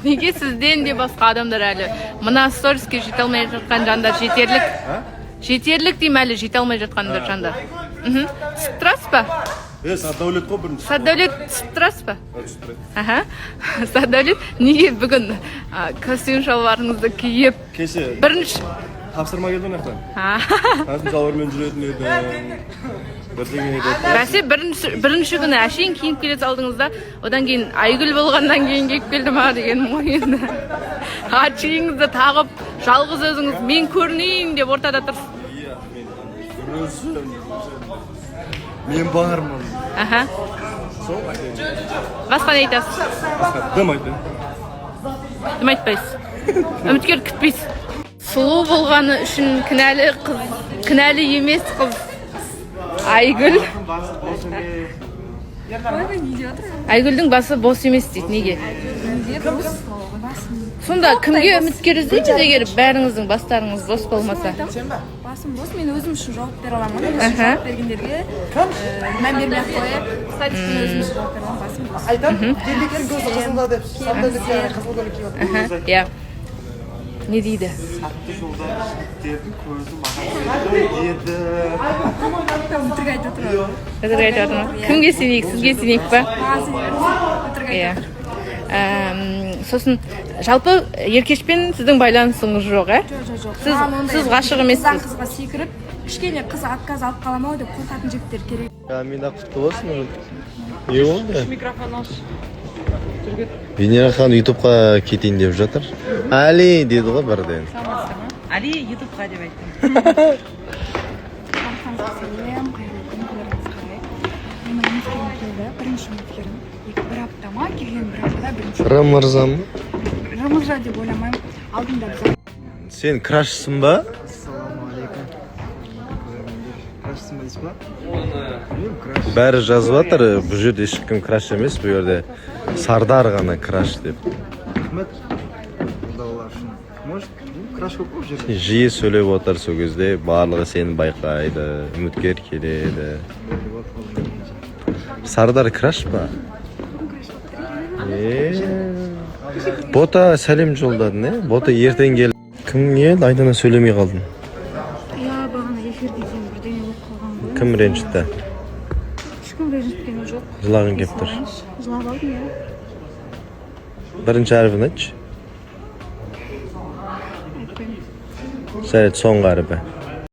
Неге сізден де басқа адамдар әлі мына сториске жете алмай жатқан жандар жетерлік? Жетерлік деймін әлі жете алмай жатқандар жандар. Түсіп тұрасыз ба? Саддәулет қой бірінші. Саддәулет түсіп тұрасыз ба? Саддәулет, неге бүгін костюм шалбарыңызды киіп? Кеше Бірінші тапсырма келді нақтан. Қазір шалбармен жүретін еді. Бәсе бірінші күні әшейін киініп келе салдыңызда, одан кейін Айгүл болғаннан кейін келіп келді ма деген ойында. Ат-шейіңізді тағып, жалғыз өзіңіз мен көрінейін деп ортада тұрсыз. Мен бармын. Басқа не айтасыз? Дым айтты. Дым айтпайсыз. Үміткер күтпейсіз. Сұлу болғаны үшін кінәлі қыз, кінәлі емес қыз Айгүл. Айгүлдің басы бос емес дейді. Неге? Сонда кімге үміткер іздейді егер бәріңіздің бастарыңыз бос болмаса? Басым бос, мен өзім үшін жауап бере аламын. Жауап бергендерге мән бермей-ақ қойып, статистиканы өзім үшін жауап бере аламын. Басым бос. Айтам, келдекер көзі қызылда деп. Сандалетке қызылда киіп. Иә. Не дейді? Сатты жолда жігіттердің көзі маған еді. Өтірік айтып отырады. Өтірік айтып отырмын. Кімге сенейік? Сізге сенейік па? Өтірік айтып отырады. Сосын жалпы Еркешпен сіздің байланысыңыз жоқ, ә? Жоқ. Сіз ғашық емессіз. Қызға секіріп, кішкене қыз отказ алып қаламау деп қорқатын жігіттер керек. Амина құтты болсын. Не болды? Микрофон аш. Венера ханым ютубқа кетейін деп жатыр. Али деді ғой бірден. Али ютубқа деп айттым. Бірінші үміткерім. Бір аптама келген бір аптада бірінші. Рамырзам. Рамырза деп ойламаймын. Алдында біз. Сен крашсың ба? Ассалаумағалейкум. Крашсың ба дейсіз ба? Бәрі жазып жатыр. Бұл жерде ешкім краш емес, бұл жерде Сардар ғана краш деп. Рахмет. Қолдаулар үшін. Может, краш көп қой жерде. Жиі сөйлеп отыр сол кезде, барлығы сені байқайды, үміткер келеді. Сардар краш па? Бота сәлем жолдады, не? Бота ертең кел. Кім ел? Айдана сөйлемей қалдың. Я бағана эфирде дейін бірдеңе болып қалған ғой. Кім ренжітті? Ешкім ренжіткен жоқ. Жылағың кеп тұр. Жылап алдым, иә. Бірінші әріпін айтшы. Айтпаймын. Сәлет соңғы әріпі.